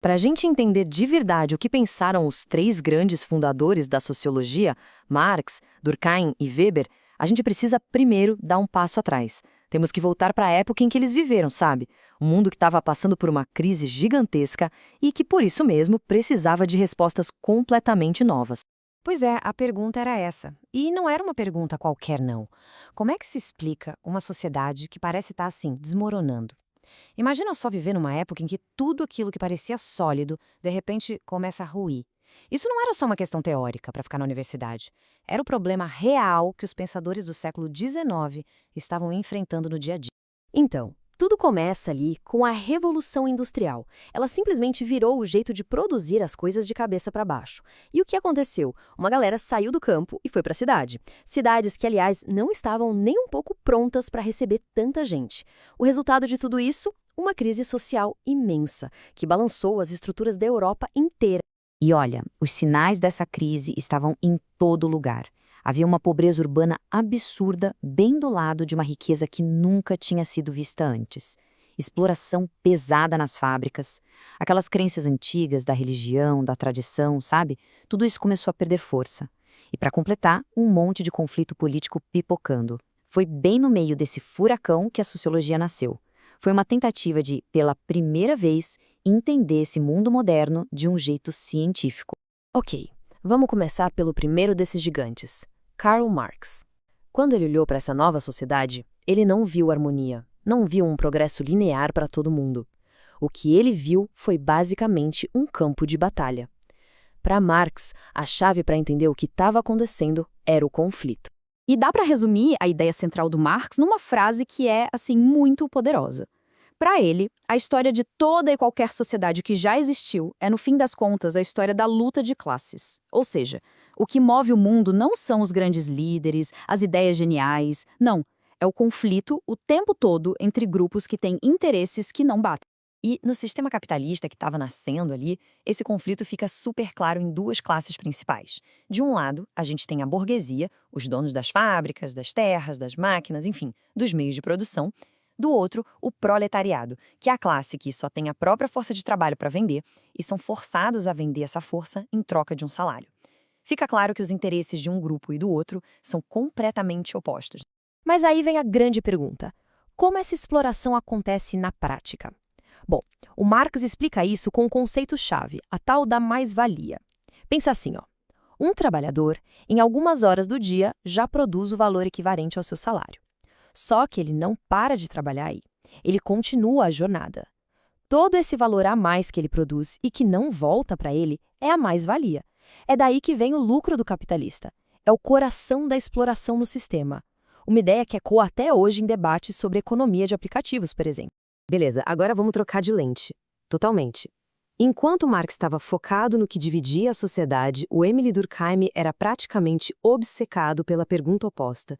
Para a gente entender de verdade o que pensaram os três grandes fundadores da sociologia, Marx, Durkheim e Weber, a gente precisa primeiro dar um passo atrás. Temos que voltar para a época em que eles viveram, sabe? Um mundo que estava passando por uma crise gigantesca e que, por isso mesmo, precisava de respostas completamente novas. Pois é, a pergunta era essa. E não era uma pergunta qualquer, não. Como é que se explica uma sociedade que parece estar assim, desmoronando? Imagina só viver numa época em que tudo aquilo que parecia sólido, de repente, começa a ruir. Isso não era só uma questão teórica para ficar na universidade. Era o problema real que os pensadores do século XIX estavam enfrentando no dia a dia. Então, tudo começa ali com a Revolução Industrial. Ela simplesmente virou o jeito de produzir as coisas de cabeça para baixo. E o que aconteceu? Uma galera saiu do campo e foi para a cidade. Cidades que, aliás, não estavam nem um pouco prontas para receber tanta gente. O resultado de tudo isso? Uma crise social imensa, que balançou as estruturas da Europa inteira. E olha, os sinais dessa crise estavam em todo lugar. Havia uma pobreza urbana absurda, bem do lado de uma riqueza que nunca tinha sido vista antes. Exploração pesada nas fábricas, aquelas crenças antigas da religião, da tradição, sabe? Tudo isso começou a perder força. E para completar, um monte de conflito político pipocando. Foi bem no meio desse furacão que a sociologia nasceu. Foi uma tentativa de, pela primeira vez, entender esse mundo moderno de um jeito científico. Ok, vamos começar pelo primeiro desses gigantes, Karl Marx. Quando ele olhou para essa nova sociedade, ele não viu harmonia, não viu um progresso linear para todo mundo. O que ele viu foi basicamente um campo de batalha. Para Marx, a chave para entender o que estava acontecendo era o conflito. E dá para resumir a ideia central do Marx numa frase que é, assim, muito poderosa. Para ele, a história de toda e qualquer sociedade que já existiu é, no fim das contas, a história da luta de classes. Ou seja, o que move o mundo não são os grandes líderes, as ideias geniais, não. É o conflito o tempo todo entre grupos que têm interesses que não batem. E no sistema capitalista que estava nascendo ali, esse conflito fica super claro em duas classes principais. De um lado, a gente tem a burguesia, os donos das fábricas, das terras, das máquinas, enfim, dos meios de produção. Do outro, o proletariado, que é a classe que só tem a própria força de trabalho para vender e são forçados a vender essa força em troca de um salário. Fica claro que os interesses de um grupo e do outro são completamente opostos. Mas aí vem a grande pergunta: como essa exploração acontece na prática? Bom, o Marx explica isso com um conceito-chave, a tal da mais-valia. Pensa assim, ó. Um trabalhador, em algumas horas do dia, já produz o valor equivalente ao seu salário. Só que ele não para de trabalhar aí. Ele continua a jornada. Todo esse valor a mais que ele produz e que não volta para ele é a mais-valia. É daí que vem o lucro do capitalista. É o coração da exploração no sistema. Uma ideia que ecoa até hoje em debates sobre economia de aplicativos, por exemplo. Beleza, agora vamos trocar de lente. Totalmente. Enquanto Marx estava focado no que dividia a sociedade, o Émile Durkheim era praticamente obcecado pela pergunta oposta.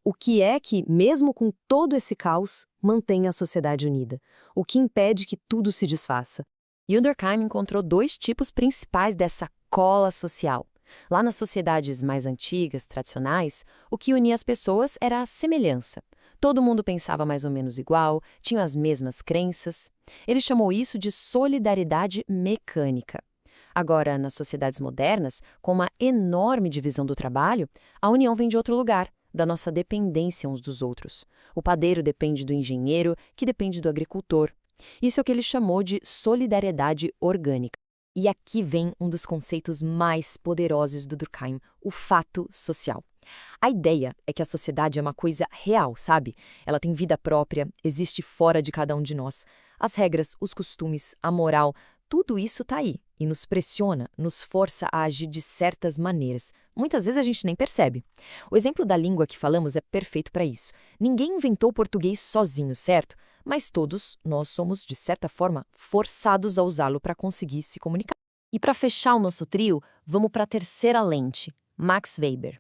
O que é que, mesmo com todo esse caos, mantém a sociedade unida? O que impede que tudo se desfaça? E o Durkheim encontrou dois tipos principais dessa cola social. Lá nas sociedades mais antigas, tradicionais, o que unia as pessoas era a semelhança. Todo mundo pensava mais ou menos igual, tinha as mesmas crenças. Ele chamou isso de solidariedade mecânica. Agora, nas sociedades modernas, com uma enorme divisão do trabalho, a união vem de outro lugar, da nossa dependência uns dos outros. O padeiro depende do engenheiro, que depende do agricultor. Isso é o que ele chamou de solidariedade orgânica. E aqui vem um dos conceitos mais poderosos do Durkheim, o fato social. A ideia é que a sociedade é uma coisa real, sabe? Ela tem vida própria, existe fora de cada um de nós. As regras, os costumes, a moral, tudo isso está aí e nos pressiona, nos força a agir de certas maneiras. Muitas vezes a gente nem percebe. O exemplo da língua que falamos é perfeito para isso. Ninguém inventou o português sozinho, certo? Mas todos nós somos, de certa forma, forçados a usá-lo para conseguir se comunicar. E para fechar o nosso trio, vamos para a terceira lente, Max Weber.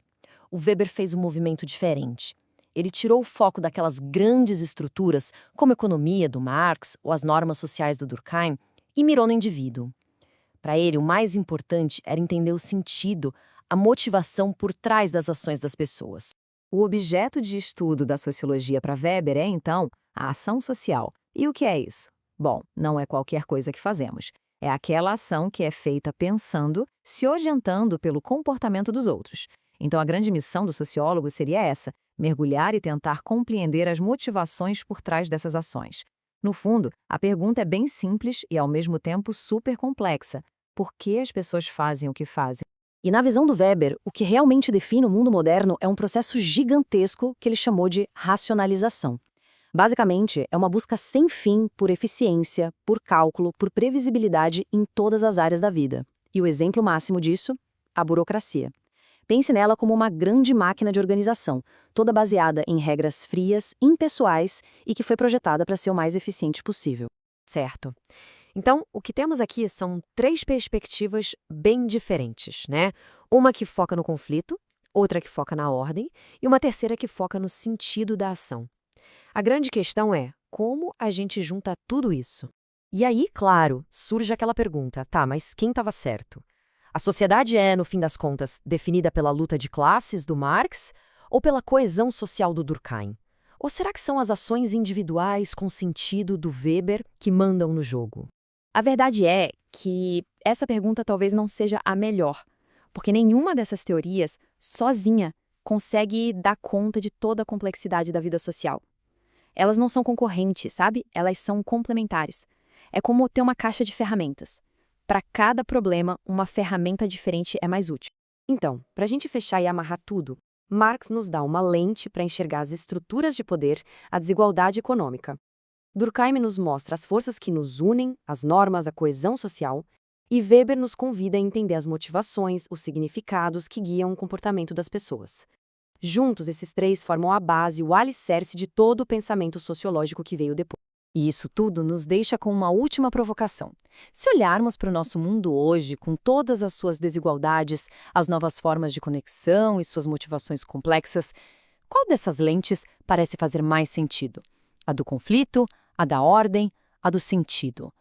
O Weber fez um movimento diferente. Ele tirou o foco daquelas grandes estruturas, como a economia do Marx ou as normas sociais do Durkheim, e mirou no indivíduo. Para ele, o mais importante era entender o sentido, a motivação por trás das ações das pessoas. O objeto de estudo da sociologia para Weber é, então, a ação social. E o que é isso? Bom, não é qualquer coisa que fazemos. É aquela ação que é feita pensando, se orientando pelo comportamento dos outros. Então, a grande missão do sociólogo seria essa: mergulhar e tentar compreender as motivações por trás dessas ações. No fundo, a pergunta é bem simples e, ao mesmo tempo, super complexa. Por que as pessoas fazem o que fazem? E na visão do Weber, o que realmente define o mundo moderno é um processo gigantesco que ele chamou de racionalização. Basicamente, é uma busca sem fim por eficiência, por cálculo, por previsibilidade em todas as áreas da vida. E o exemplo máximo disso? A burocracia. Pense nela como uma grande máquina de organização, toda baseada em regras frias, impessoais e que foi projetada para ser o mais eficiente possível. Certo. Então, o que temos aqui são 3 perspectivas bem diferentes, né? Uma que foca no conflito, outra que foca na ordem e uma terceira que foca no sentido da ação. A grande questão é como a gente junta tudo isso. E aí, claro, surge aquela pergunta, tá, mas quem estava certo? A sociedade é, no fim das contas, definida pela luta de classes do Marx ou pela coesão social do Durkheim? Ou será que são as ações individuais com sentido do Weber que mandam no jogo? A verdade é que essa pergunta talvez não seja a melhor, porque nenhuma dessas teorias, sozinha, consegue dar conta de toda a complexidade da vida social. Elas não são concorrentes, sabe? Elas são complementares. É como ter uma caixa de ferramentas. Para cada problema, uma ferramenta diferente é mais útil. Então, para a gente fechar e amarrar tudo, Marx nos dá uma lente para enxergar as estruturas de poder, a desigualdade econômica. Durkheim nos mostra as forças que nos unem, as normas, a coesão social, e Weber nos convida a entender as motivações, os significados que guiam o comportamento das pessoas. Juntos, esses 3 formam a base, o alicerce de todo o pensamento sociológico que veio depois. E isso tudo nos deixa com uma última provocação. Se olharmos para o nosso mundo hoje, com todas as suas desigualdades, as novas formas de conexão e suas motivações complexas, qual dessas lentes parece fazer mais sentido? A do conflito, a da ordem, a do sentido?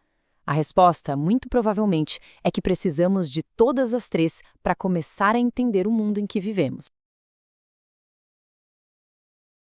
A resposta, muito provavelmente, é que precisamos de todas as 3 para começar a entender o mundo em que vivemos.